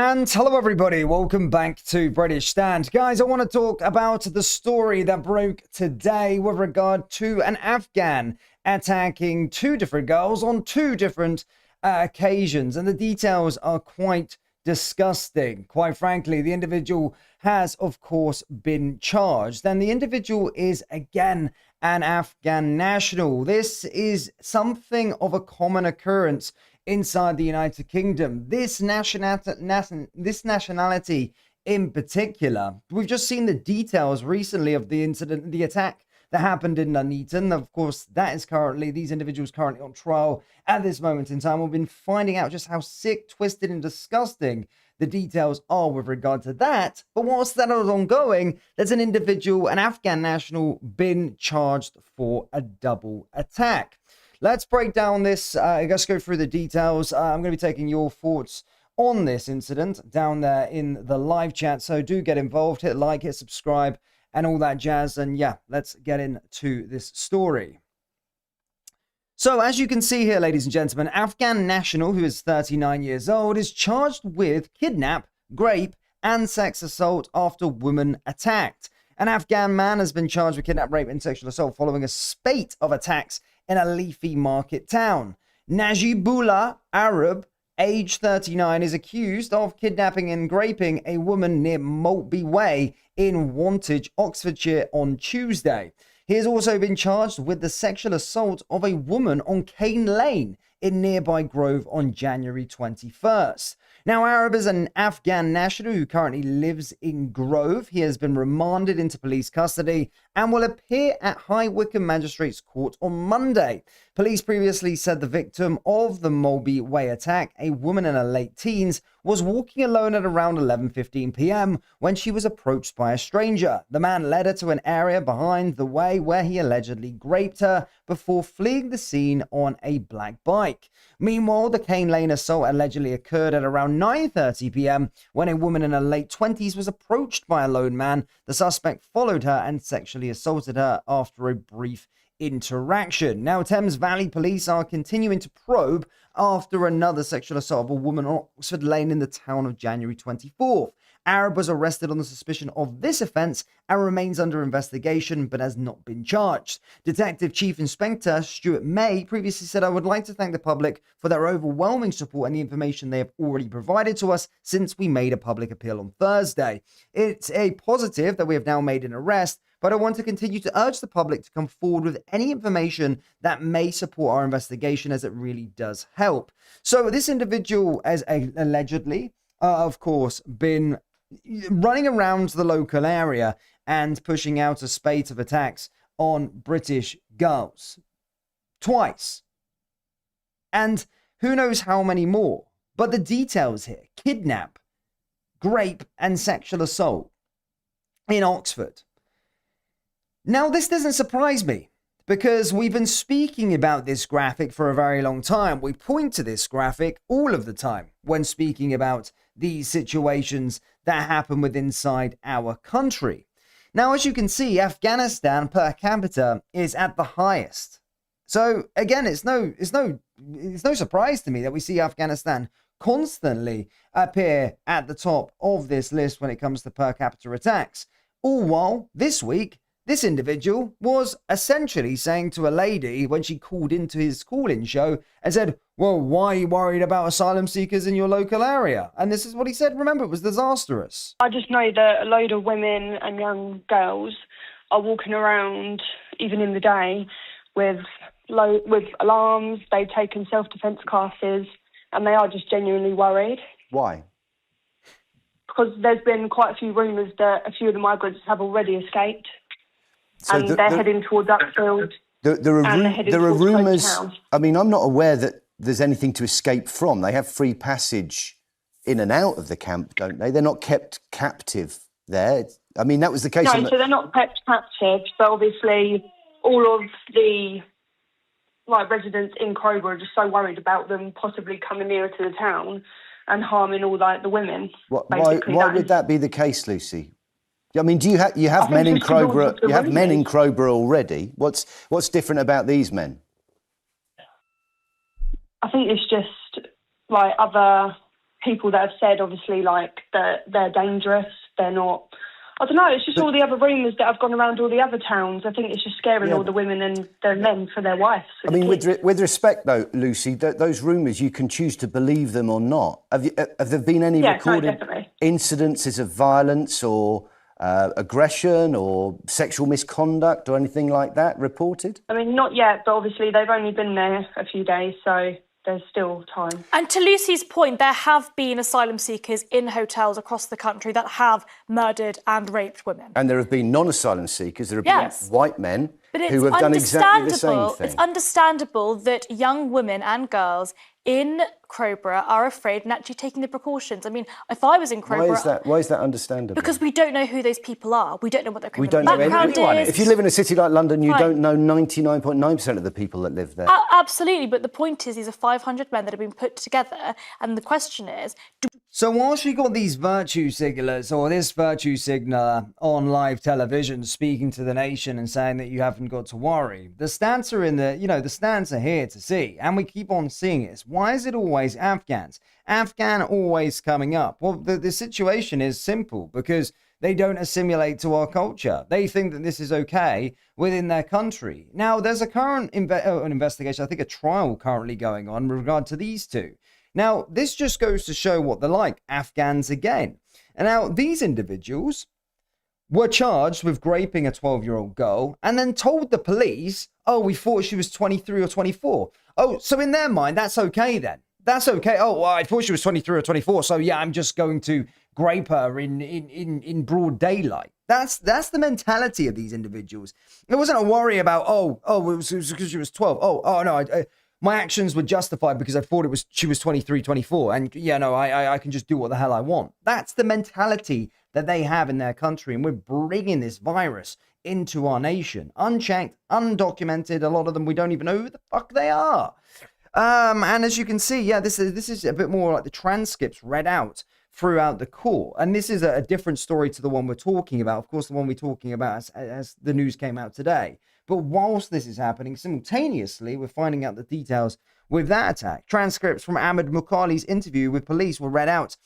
And hello everybody, welcome back to British Stand. Guys, I want to talk about the story that broke today with regard to an Afghan attacking two different girls on two different occasions. And the details are quite disgusting. Quite frankly, the individual has, of course, been charged. And the individual is, again, an Afghan national. This is something of a common occurrence inside the United Kingdom. This nationality in particular. We've just seen the details recently of the incident, the attack that happened in Nuneaton. Of course, these individuals currently on trial at this moment in time. We've been finding out just how sick, twisted, and disgusting the details are with regard to that. But whilst that is ongoing, there's an individual, an Afghan national, been charged for a double attack. Let's break down this. Let's go through the details. I'm going to be taking your thoughts on this incident down there in the live chat. So do get involved, hit like, hit subscribe, and all that jazz. And yeah, let's get into this story. So as you can see here, ladies and gentlemen, Afghan national who is 39 years old is charged with kidnap, rape, and sex assault after woman attacked. An Afghan man has been charged with kidnap, rape, and sexual assault following a spate of attacks in a leafy market town. Najibullah Arab, age 39, is accused of kidnapping and raping a woman near Maltby Way in Wantage, Oxfordshire on Tuesday. He has also been charged with the sexual assault of a woman on Cane Lane in nearby Grove on January 21st. Now, Arab is an Afghan national who currently lives in Grove. He has been remanded into police custody and will appear at High Wycombe Magistrates Court on Monday. Police previously said the victim of the Maltby Way attack, a woman in her late teens, was walking alone at around 11:15 p.m. when she was approached by a stranger. The man led her to an area behind the way where he allegedly raped her before fleeing the scene on a black bike. Meanwhile, the Cane Lane assault allegedly occurred at around 9:30 p.m. when a woman in her late 20s was approached by a lone man. The suspect followed her and sexually assaulted her after a brief interaction. Now, Thames Valley police are continuing to probe after another sexual assault of a woman on Oxford Lane in the town of January 24th. Arab was arrested on the suspicion of this offence and remains under investigation but has not been charged. Detective Chief Inspector Stuart May previously said, "I would like to thank the public for their overwhelming support and the information they have already provided to us since we made a public appeal on Thursday. It's a positive that we have now made an arrest, but I want to continue to urge the public to come forward with any information that may support our investigation, as it really does help." So this individual has allegedly, of course, been running around the local area and pushing out a spate of attacks on British girls. Twice. And who knows how many more. But the details here: kidnap, rape, and sexual assault in Oxford. Now, this doesn't surprise me, because we've been speaking about this graphic for a very long time. We point to this graphic all of the time when speaking about these situations that happen within inside our country. Now, as you can see, Afghanistan per capita is at the highest. So again, it's no surprise to me that we see Afghanistan constantly appear at the top of this list when it comes to per capita attacks. All while this week, this individual was essentially saying to a lady when she called into his call-in show and said, "Well, why are you worried about asylum seekers in your local area?" And this is what he said. Remember, it was disastrous. I just know that a load of women and young girls are walking around, even in the day, with alarms. They've taken self-defense classes, and they are just genuinely worried. Why? Because there's been quite a few rumours that a few of the migrants have already escaped. So and they're heading towards Upfield. There are rumours. I mean, I'm not aware that there's anything to escape from. They have free passage in and out of the camp, don't they? They're not kept captive there. I mean, that was the case. No, so they're not kept captive, but obviously all of the residents in Crowborough are just so worried about them possibly coming nearer to the town and harming all the women. Why would that be the case, Lucy? I mean, do you have men in Crowborough? You have men in Crowborough already. What's different about these men? I think it's just like other people that have said, obviously, like, that they're dangerous, they're not. I don't know, it's just all the other rumours that have gone around all the other towns. I think it's just scaring all the women and their men for their wives. I mean, with respect, though, Lucy, those rumours, you can choose to believe them or not. Have there been any recorded incidences of violence or aggression or sexual misconduct or anything like that reported? I mean, not yet, but obviously they've only been there a few days, so there's still time. And to Lucy's point, there have been asylum seekers in hotels across the country that have murdered and raped women. And there have been non-asylum seekers, there have been white men who have done exactly the same thing. It's understandable that young women and girls in Crowborough are afraid and actually taking the precautions. I mean, if I was in Crowborough... Why is that understandable? Because we don't know who those people are. We don't know what their criminal background is. We don't know anyone. If you live in a city like London, you don't know 99.9% of the people that live there. Absolutely, but the point is these are 500 men that have been put together, and the question is... So whilst we got these virtue signalers, or this virtue signaler on live television speaking to the nation and saying that you haven't got to worry, the stats are the stats are here to see, and we keep on seeing it. Why is it always Afghans? Afghan always coming up. Well, the situation is simple, because they don't assimilate to our culture. They think that this is okay within their country. Now, there's a current investigation, I think a trial currently going on in regard to these two. Now, this just goes to show what they're like, Afghans again. And now, these individuals were charged with raping a 12-year-old girl and then told the police, oh, we thought she was 23 or 24. Oh, so in their mind, that's okay then. That's okay. Oh, well, I thought she was 23 or 24, so yeah, I'm just going to grape her in broad daylight. That's the mentality of these individuals. It wasn't a worry about, it was because she was 12. Oh no, my actions were justified because I thought she was 23, 24. And yeah, no, I can just do what the hell I want. That's the mentality that they have in their country. And we're bringing this virus into our nation. Unchecked, undocumented. A lot of them, we don't even know who the fuck they are. And as you can see, yeah, this is a bit more like the transcripts read out throughout the court. And this is a different story to the one we're talking about. Of course, the one we're talking about as the news came out today. But whilst this is happening, simultaneously, we're finding out the details with that attack. Transcripts from Ahmed Mukhali's interview with police were read out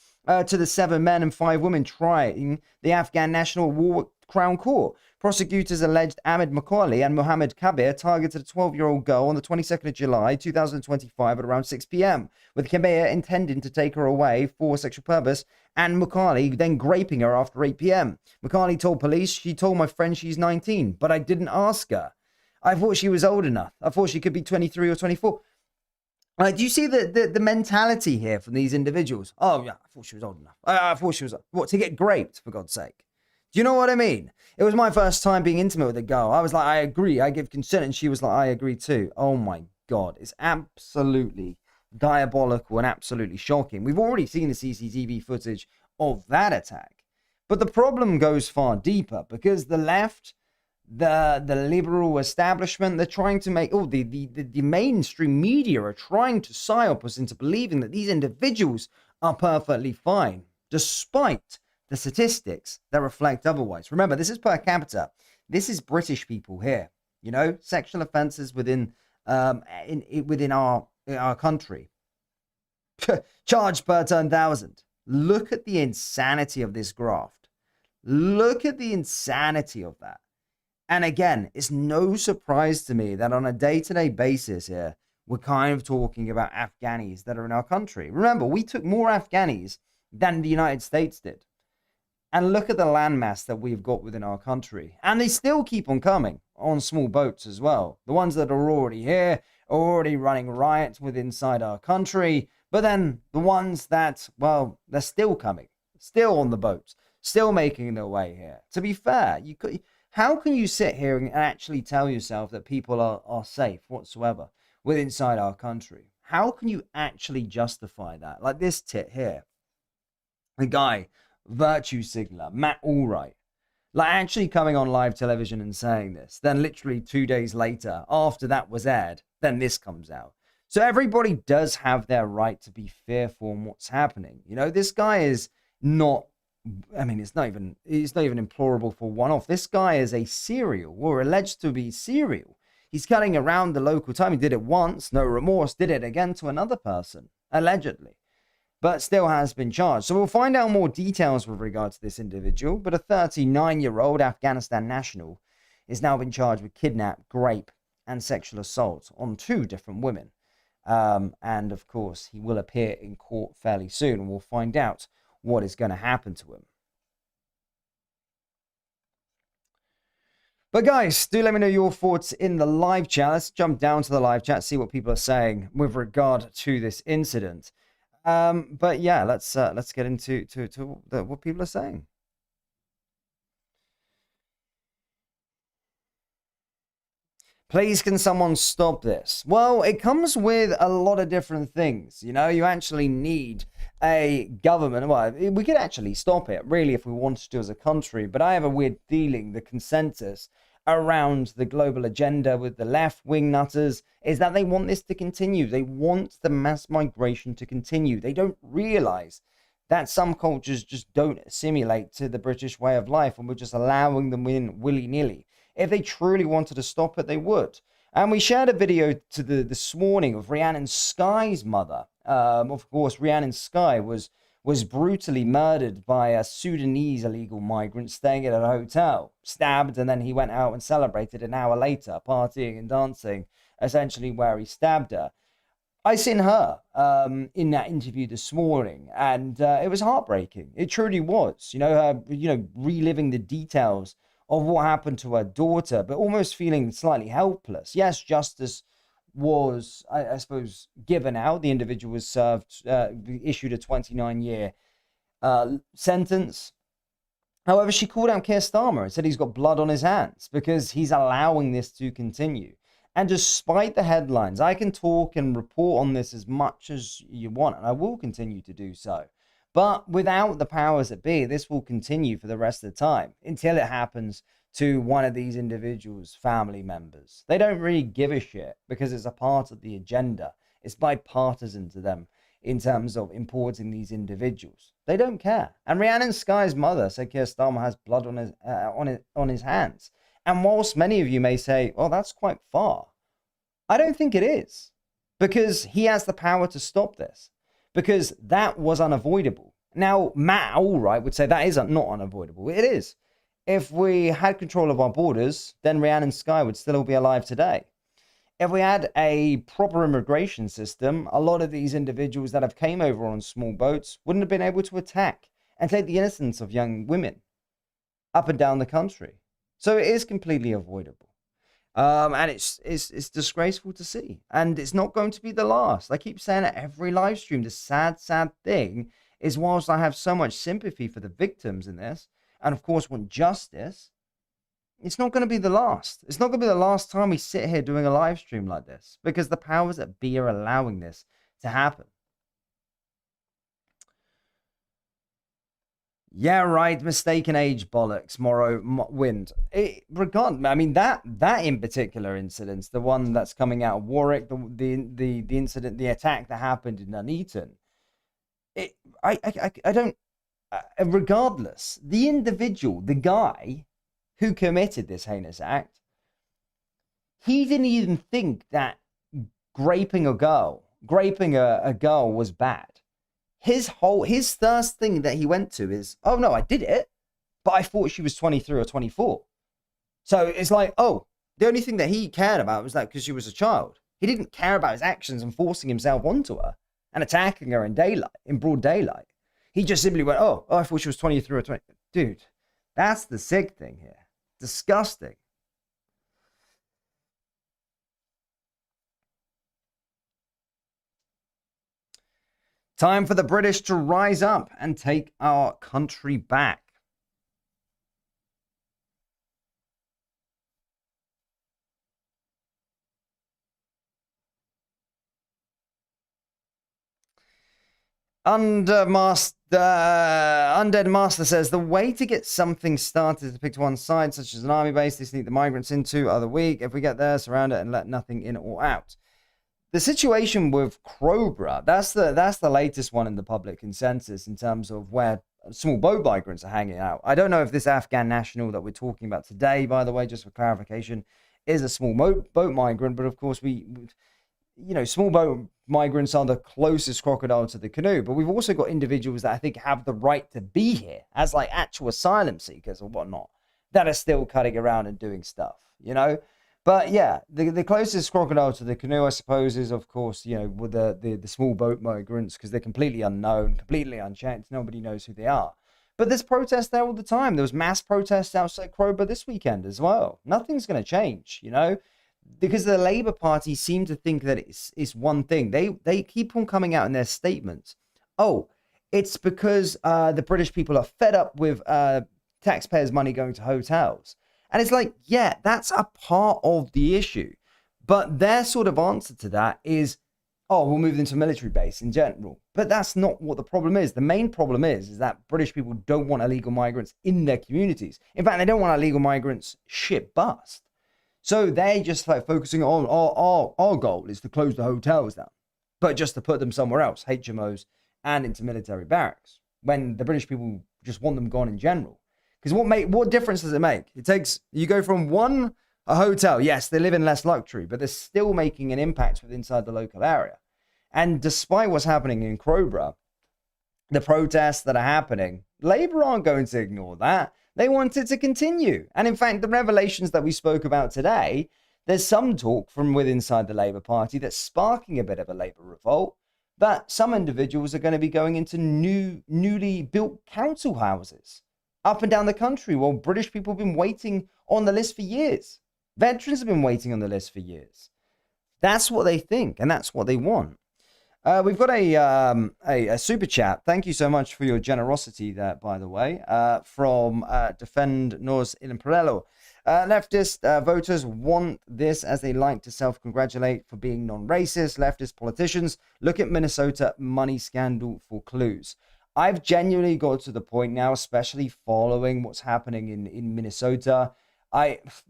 to the 7 men and 5 women trying the Afghan National War Crown Court. Prosecutors alleged Ahmed Mukhali and Mohammed Kabir targeted a 12-year-old girl on the 22nd of July, 2025 at around 6 p.m., with Kabir intending to take her away for sexual purpose and Mukhali then graping her after 8 p.m. Mukhali told police, she told my friend she's 19, but I didn't ask her. I thought she was old enough. I thought she could be 23 or 24. Do you see the mentality here from these individuals? Oh, yeah, I thought she was old enough. I thought she was, what, to get graped, for God's sake? Do you know what I mean? It was my first time being intimate with a girl. I was like, I agree, I give consent. And she was like, I agree too. Oh my God, it's absolutely diabolical and absolutely shocking. We've already seen the CCTV footage of that attack. But the problem goes far deeper, because the left, the liberal establishment, they're trying to make, the mainstream media are trying to psyop us into believing that these individuals are perfectly fine, despite the statistics that reflect otherwise. Remember, this is per capita. This is British people here. You know, sexual offences within within our country. Charged per 10,000. Look at the insanity of this graft. Look at the insanity of that. And again, it's no surprise to me that on a day-to-day basis here, we're kind of talking about Afghanis that are in our country. Remember, we took more Afghanis than the United States did. And look at the landmass that we've got within our country. And they still keep on coming on small boats as well. The ones that are already here are already running riots inside our country. But then the ones that, well, they're still coming, still on the boats, still making their way here. To be fair, how can you sit here and actually tell yourself that people are safe whatsoever inside our country? How can you actually justify that? Like this tit here, the guy, virtue signaler, Matt Allwright, like actually coming on live television and saying this. Then literally 2 days later, after that was aired, then this comes out. So everybody does have their right to be fearful in what's happening. You know, this guy is not, I mean, it's not even implorable for one-off. This guy is a serial, or alleged to be serial. He's cutting around the local time. He did it once, no remorse, did it again to another person, allegedly. but still has been charged. So we'll find out more details with regard to this individual. But a 39-year-old Afghanistan national is now been charged with kidnap, rape, and sexual assault on 2 different women. And of course, he will appear in court fairly soon, and we'll find out what is going to happen to him. But guys, do let me know your thoughts in the live chat. Let's jump down to the live chat, see what people are saying with regard to this incident. But yeah, let's get into what people are saying. Please, can someone stop this? Well, it comes with a lot of different things. You know, you actually need a government. Well, we could actually stop it, really, if we wanted to as a country. But I have a weird feeling the consensus around the global agenda with the left-wing nutters is that they want this to continue. They want the mass migration to continue. They don't realize that some cultures just don't assimilate to the British way of life, and we're just allowing them in willy-nilly. If they truly wanted to stop it, they would. And we shared a video this morning of Rhiannon Sky's mother. Of course, Rhiannon Sky was brutally murdered by a Sudanese illegal migrant staying at a hotel, stabbed, and then he went out and celebrated an hour later, partying and dancing, essentially where he stabbed her. I seen her in that interview this morning, and it was heartbreaking. It truly was. You know, her, reliving the details of what happened to her daughter, but almost feeling slightly helpless. Yes, justice was, I suppose, given out. The individual was served, issued a 29-year sentence. However, she called out Keir Starmer and said he's got blood on his hands because he's allowing this to continue. And despite the headlines, I can talk and report on this as much as you want, and I will continue to do so. But without the powers that be, this will continue for the rest of the time until it happens to one of these individuals' family members. They don't really give a shit because it's a part of the agenda. It's bipartisan to them in terms of importing these individuals. They don't care. And Rhiannon Sky's mother said Keir Starmer has blood on his hands. And whilst many of you may say, well, that's quite far, I don't think it is, because he has the power to stop this, because that was unavoidable. Now, Matt Allwright would say that is not unavoidable. It is. If we had control of our borders, then Rhiannon Sky would still be alive today. If we had a proper immigration system, a lot of these individuals that have came over on small boats wouldn't have been able to attack and take the innocence of young women up and down the country. So it is completely avoidable. And it's disgraceful to see. And it's not going to be the last. I keep saying it every live stream. The sad thing is, whilst I have so much sympathy for the victims in this, and of course want justice, it's not going to be the last. It's not going to be the last time we sit here doing a live stream like this, because the powers that be are allowing this to happen. Yeah, right. Mistaken age bollocks. Morrow wind. I mean, that in particular incident, the one that's coming out of Warwick, the incident, the attack that happened in Nuneaton. I don't. Regardless, the individual, the guy who committed this heinous act, he didn't even think that raping a girl was bad. His first thing that he went to is, oh no, I did it, but I thought she was 23 or 24. So it's like, oh, the only thing that he cared about was that because she was a child. He didn't care about his actions and forcing himself onto her and attacking her in broad daylight. He just simply went, oh, I thought she was 23 or 20. Dude, that's the sick thing here. Disgusting. Time for the British to rise up and take our country back. Undead Master says, the way to get something started is to pick to one side, such as an army base they sneak the migrants into other week. If we get there, surround it and let nothing in or out. The situation with Crowborough, that's the latest one in the public consensus in terms of where small boat migrants are hanging out. I don't know if this Afghan national that we're talking about today, by the way, just for clarification, is a small boat migrant, but of course small boat migrants are the closest crocodile to the canoe, but we've also got individuals that I think have the right to be here as like actual asylum seekers or whatnot that are still cutting around and doing stuff, But yeah, the closest crocodile to the canoe, I suppose, is of course, with the small boat migrants, because they're completely unknown, completely unchecked. Nobody knows who they are. But there's protests there all the time. There was mass protests outside Crowborough this weekend as well. Nothing's going to change, because the Labour Party seem to think that it's one thing. They keep on coming out in their statements. Oh, it's because the British people are fed up with taxpayers' money going to hotels. And it's like, yeah, that's a part of the issue. But their sort of answer to that is, oh, we'll move into a military base in general. But that's not what the problem is. The main problem is that British people don't want illegal migrants in their communities. In fact, they don't want illegal migrants shit bust. So they just like focusing on our goal is to close the hotels down, but just to put them somewhere else, HMOs and into military barracks, when the British people just want them gone in general. Because what difference does it make? You go from a hotel, yes, they live in less luxury, but they're still making an impact inside the local area. And despite what's happening in Crowborough, the protests that are happening, Labour aren't going to ignore that. They want it to continue. And in fact, the revelations that we spoke about today, there's some talk from inside the Labour Party that's sparking a bit of a Labour revolt, that some individuals are going to be going into newly built council houses up and down the country, while British people have been waiting on the list for years. Veterans have been waiting on the list for years. That's what they think, and that's what they want. We've got a super chat. Thank you so much for your generosity there, by the way, from Defend Nos Il Imparello. Leftist voters want this as they like to self-congratulate for being non-racist. Leftist politicians look at Minnesota money scandal for clues. I've genuinely got to the point now, especially following what's happening in Minnesota.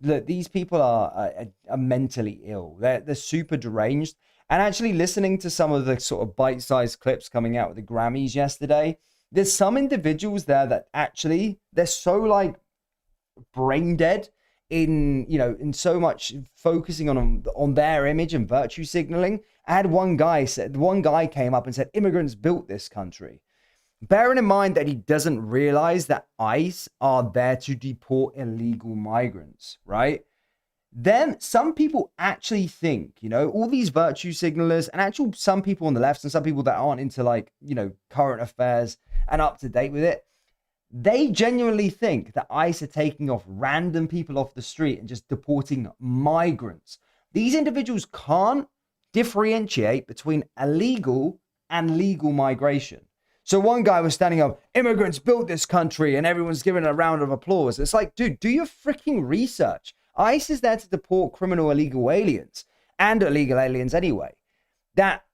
These people are mentally ill. They're super deranged. And actually listening to some of the sort of bite-sized clips coming out with the Grammys yesterday, there's some individuals there that actually, they're so like brain dead in so much focusing on their image and virtue signaling. I had one guy came up and said, immigrants built this country. Bearing in mind that he doesn't realize that ICE are there to deport illegal migrants, right? Then some people actually think, all these virtue signalers and some people on the left and some people that aren't into current affairs and up to date with it, they genuinely think that ICE are taking off random people off the street and just deporting migrants. These individuals can't differentiate between illegal and legal migration. So one guy was standing up, immigrants built this country, and everyone's giving a round of applause. It's like, dude, do your freaking research. ICE is there to deport criminal illegal aliens and illegal aliens anyway. That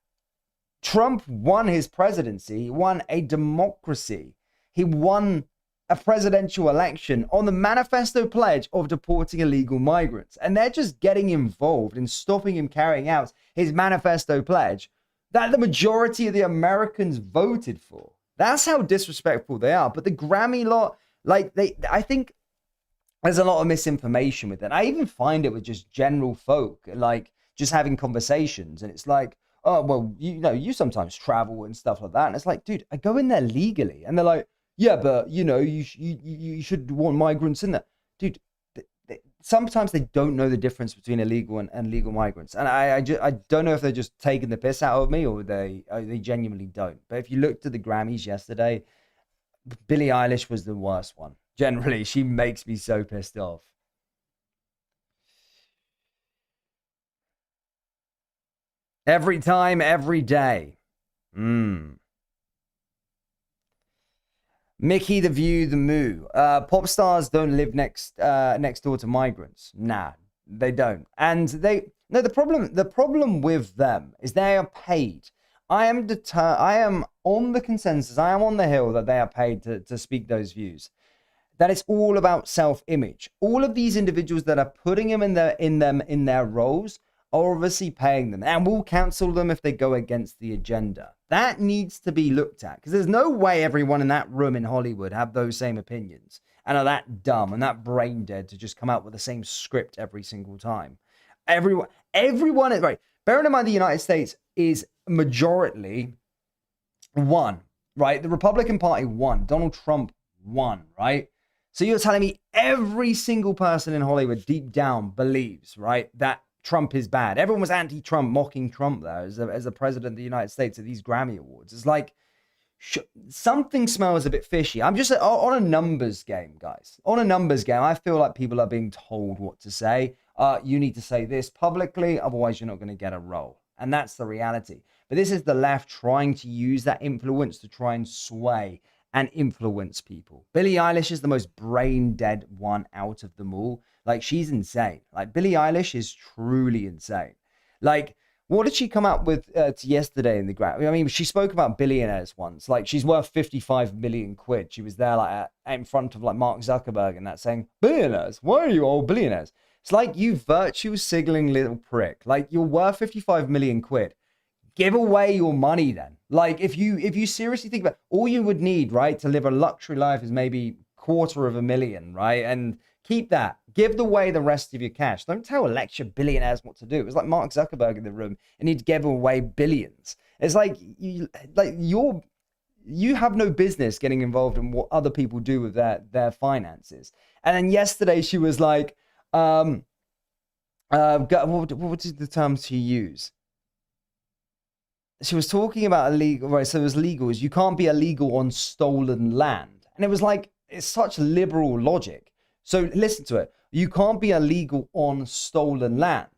Trump won his presidency, he won a democracy. He won a presidential election on the manifesto pledge of deporting illegal migrants. And they're just getting involved in stopping him carrying out his manifesto pledge that the majority of the Americans voted for. That's how disrespectful they are. But the Grammy lot, I think there's a lot of misinformation with it. I even find it with just general folk, just having conversations. And it's like, oh, well, you sometimes travel and stuff like that. And it's like, dude, I go in there legally. And they're like, yeah, but, you should want migrants in there. Dude, sometimes they don't know the difference between illegal and legal migrants. And I don't know if they're just taking the piss out of me or they genuinely don't. But if you looked at the Grammys yesterday, Billie Eilish was the worst one. Generally, she makes me so pissed off. Every time, every day. Mickey, the View, the Moo. Pop stars don't live next door to migrants. Nah, they don't. And the problem with them is they are paid. I am on the consensus. I am on the hill that they are paid to speak those views. That it's all about self-image. All of these individuals that are putting them in their roles are obviously paying them, and will cancel them if they go against the agenda. That needs to be looked at, because there's no way everyone in that room in Hollywood have those same opinions and are that dumb and that brain dead to just come out with the same script every single time. Everyone is right. Bearing in mind the United States is majority won, right? The Republican Party won. Donald Trump won, right? So you're telling me every single person in Hollywood deep down believes, right, that Trump is bad. Everyone was anti-Trump, mocking Trump there as a president of the United States at these Grammy Awards. It's like something smells a bit fishy. I'm just on a numbers game, guys. On a numbers game, I feel like people are being told what to say. You need to say this publicly, otherwise you're not going to get a role. And that's the reality. But this is the left trying to use that influence to try and sway and influence people. Billie Eilish is the most brain dead one out of them all. Like, she's insane. Like, Billie Eilish is truly insane. Like, what did she come up with yesterday in the Grammy? I mean, she spoke about billionaires once. Like, she's worth 55 million quid. She was there like in front of like Mark Zuckerberg and that saying, billionaires, why are you all billionaires? It's like, you virtue signaling little prick. Like, you're worth 55 million quid. Give away your money then. Like, if you seriously think about it, all you would need, right, to live a luxury life is maybe $250,000, right? And keep that. Give away the rest of your cash. Don't tell lecture billionaires what to do. It's like Mark Zuckerberg in the room and he'd give away billions. It's like you have no business getting involved in what other people do with their finances. And then yesterday she was like, what is the term she used? She was talking about illegal, right? So it was legal. You can't be illegal on stolen land. And it was like, it's such liberal logic. So listen to it. You can't be illegal on stolen land.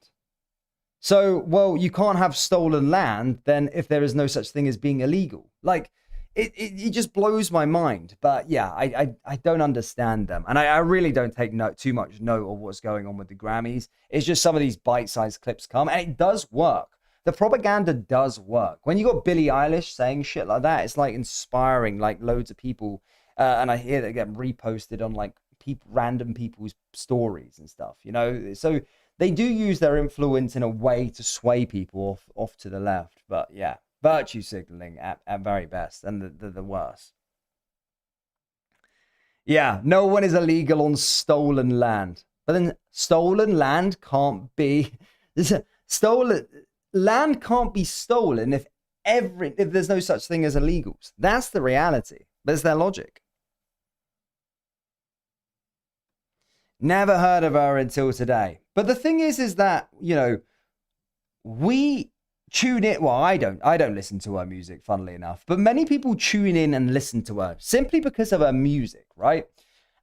So, well, you can't have stolen land then if there is no such thing as being illegal. Like, it just blows my mind. But yeah, I don't understand them. And I really don't take too much note of what's going on with the Grammys. It's just some of these bite-sized clips come, and it does work. The propaganda does work. When you got Billie Eilish saying shit like that, it's like inspiring like loads of people. And I hear that get reposted on like random people's stories and stuff, you know? So they do use their influence in a way to sway people off to the left. But yeah, virtue signaling at very best and the worst. Yeah, no one is illegal on stolen land. But then stolen land can't be... Land can't be stolen if there's no such thing as illegals. That's the reality. But it's their logic. Never heard of her until today. But the thing is that, you know, we tune in. Well, I don't listen to her music, funnily enough. But many people tune in and listen to her simply because of her music, right?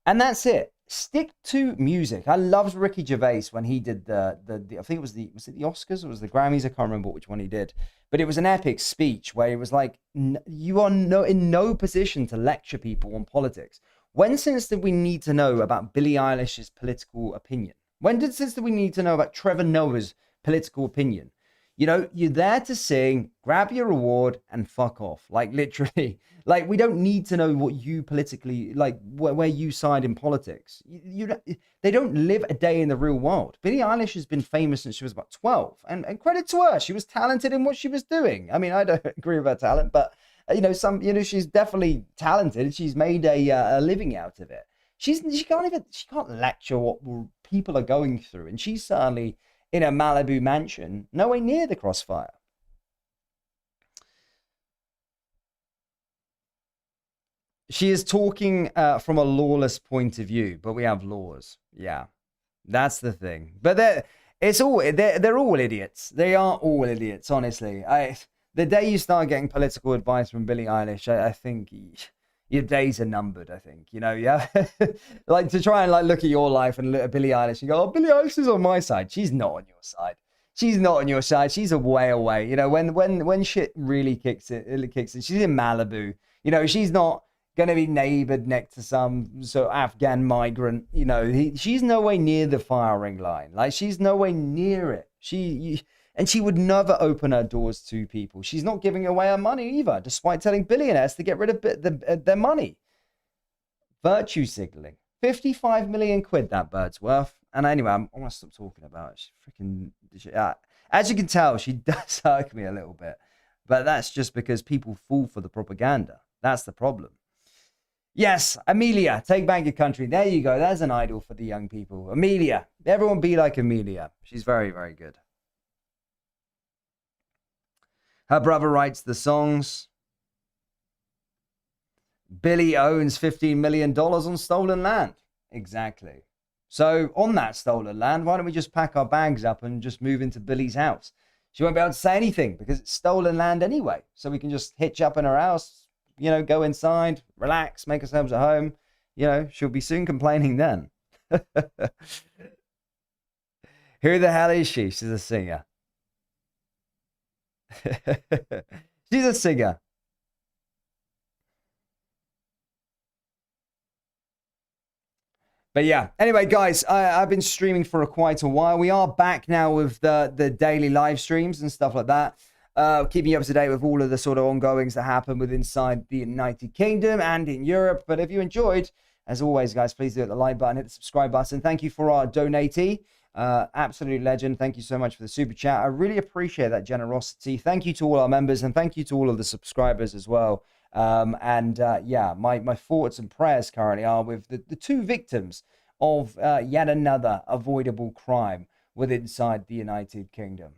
And that's it. Stick to music. I loved Ricky Gervais when he did the I think it was the Oscars or was the Grammys? I can't remember which one he did. But it was an epic speech where it was like, you are in no position to lecture people on politics. When since did we need to know about Billie Eilish's political opinion? Since did we need to know about Trevor Noah's political opinion? You know, you're there to sing, grab your reward, and fuck off. Like, literally. Like, we don't need to know what you politically, like, where you side in politics. They don't live a day in the real world. Billie Eilish has been famous since she was about 12. And credit to her. She was talented in what she was doing. I mean, I don't agree with her talent, but, she's definitely talented. She's made a living out of it. She can't lecture what people are going through. And she's certainly in a Malibu mansion, nowhere near the crossfire. She is talking from a lawless point of view, but we have laws. Yeah, that's the thing. But they're all idiots. They are all idiots, honestly. The day you start getting political advice from Billie Eilish, I think your days are numbered, I think. You know, yeah. Like, to try and like look at your life and look at Billie Eilish and go, oh, Billie Eilish is on my side. She's not on your side. She's not on your side. She's a way away. You know, when shit really kicks in, she's in Malibu. You know, she's not going to be neighbored next to some Afghan migrant. You know, she's nowhere near the firing line. Like, she's nowhere near it. And she would never open her doors to people. She's not giving away her money either, despite telling billionaires to get rid of their money. Virtue signaling. 55 million quid that bird's worth. And anyway, I'm going to stop talking about it. She's freaking... as you can tell, she does irk me a little bit. But that's just because people fall for the propaganda. That's the problem. Yes, Amelia, take back your country. There you go. There's an idol for the young people. Amelia. Everyone be like Amelia. She's very, very good. Her brother writes the songs. Billy owns $15 million on stolen land. Exactly. So on that stolen land, why don't we just pack our bags up and just move into Billy's house? She won't be able to say anything because it's stolen land anyway. So we can just hitch up in her house, you know, go inside, relax, make ourselves at home. You know, she'll be soon complaining then. Who the hell is she? She's a singer. She's a singer. But yeah, anyway, guys, I've been streaming for quite a while. We are back now with the daily live streams and stuff like that. Keeping you up to date with all of the sort of ongoings that happen with inside the United Kingdom and in Europe. But if you enjoyed, as always, guys, please do hit the like button, hit the subscribe button. Thank you for our donatee. Absolute legend. Thank you so much for the super chat. I really appreciate that generosity. Thank you to all our members and thank you to all of the subscribers as well. Yeah, my thoughts and prayers currently are with the two victims of yet another avoidable crime within inside the United Kingdom.